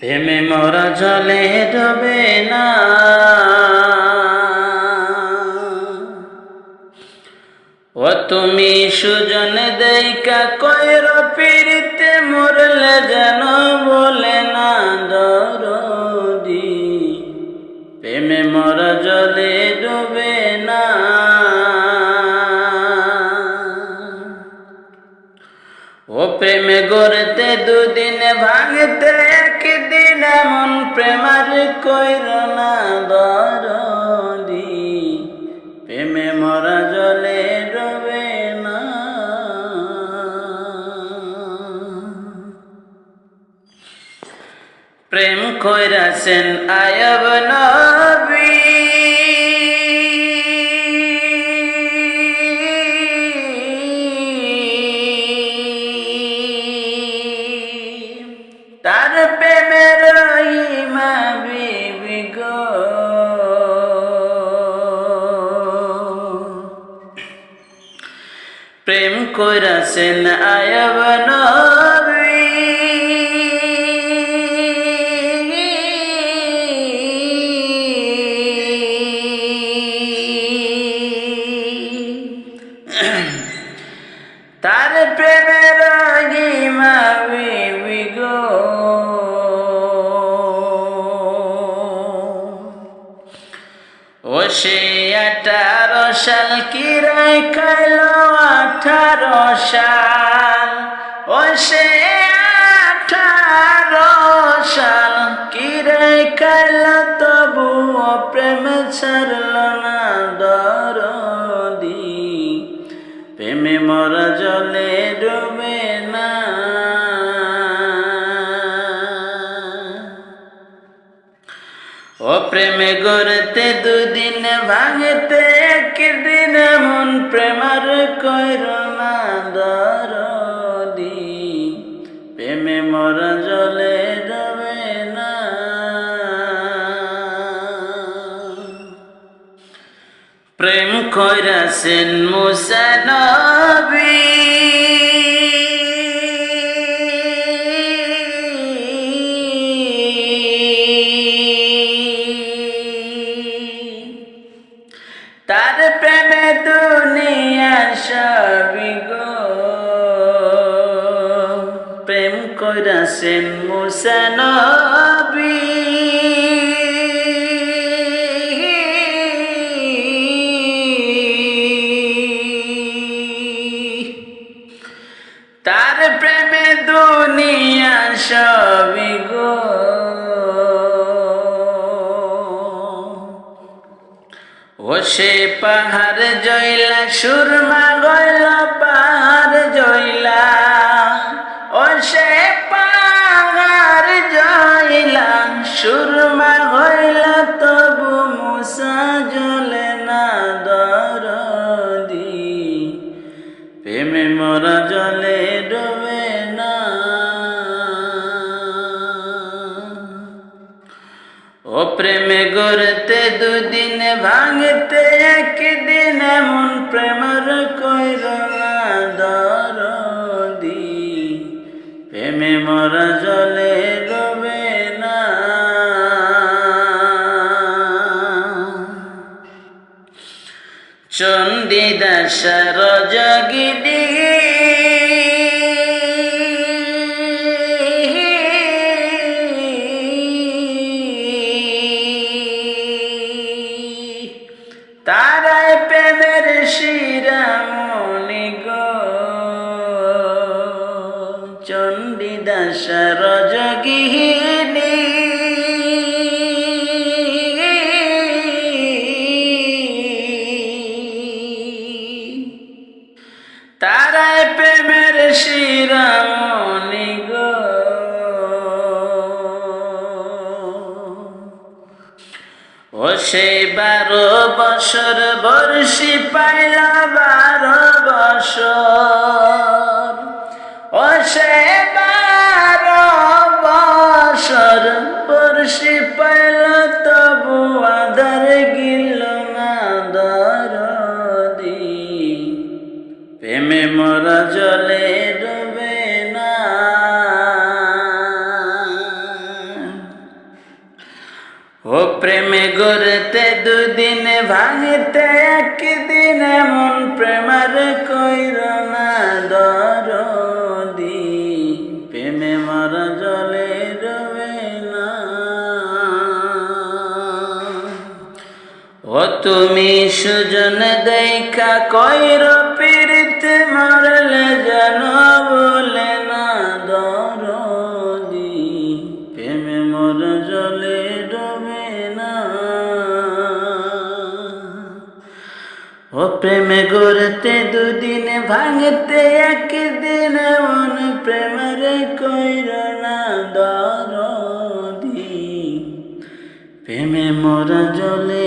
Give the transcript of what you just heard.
প্রেমে মরা জলে ডোবে না, ও তুমি সুজন দেইকা কইর পিরিতে মরলে যেন বলে না দরদি। প্রেমে মরা জলে ডোবে না, ও প্রেমে গড়তে দুদিনে ভাঙতে একদিন, এমন প্রেমার কইর না দরদি। প্রেমে মরা জলে ডোবে না। প্রেম কইরাছেন আয়ব নবী, তার প্রেমের ইমা বিবি গো। প্রেম কইরাছেন আয়ব নবী, তার প্রেমের ইমা বিবি গো। ও সে 18 সাল কিরায় খাইল 18 সাল, ও সে 18 সাল কিরায় খাইল, তবুও প্রেম ছাড়ল না দরদি। প্রেমে মরা জলে ডোবে না, ও প্রেমে গড়তে দুদিন ভাঙতে একদিন, এমন প্রেমার কইর না দরদি। প্রেমে মরা জলে ডোবে না। প্রেম কইরাছেন মুসা নবী, তার প্রেমে দুনিয়া সবই গো। প্রেম কইরাছেন মুসা নবী, তার প্রেমে দুনিয়া সবই গো। ও সে পাহাড় জইলা সুরমা গইল পাহাড় জইলা, ও সে পাহাড় জইলা সুরমা হইলা, তবু মুসা জলে না দরদি। প্রেমে মরা জলে ডোবে না, ও প্রেমে গড়তে দুদিন ভাঙতে একদিন, এমন প্রেমার কইর না দরদি। প্রেমে মরা জলে ডোবে না। চণ্ডীদাসর জগিদি তারাই প্রেমের শিরামণি গো। চণ্ডীদাসর জগিনী তারাই প্রেমের শিরামণি গো। ও সেই 12 বছর বর্ষি পাইলা 12 বছর, ও সেই 12 বছর বর্ষি পাইলা, তবু আধার গিল না দরদি। প্রেমে মরা জলে ডোবে না। প্রেমে গড়তে দুদিনে ভাঙিতে একদিন এমন প্রেমার কইর না দরদি প্রেমে মরা জলে রবে না। ও তুমি সুজন দেখা কইর পীড়িত মরলে যেন বলে না দরদি প্রেমে মরা জলে ডোবে না। ও প্রেমে গড়তে দুদিন ভাঙতে একদিন এমন প্রেমের কইর না দরদি প্রেমে মরা জলে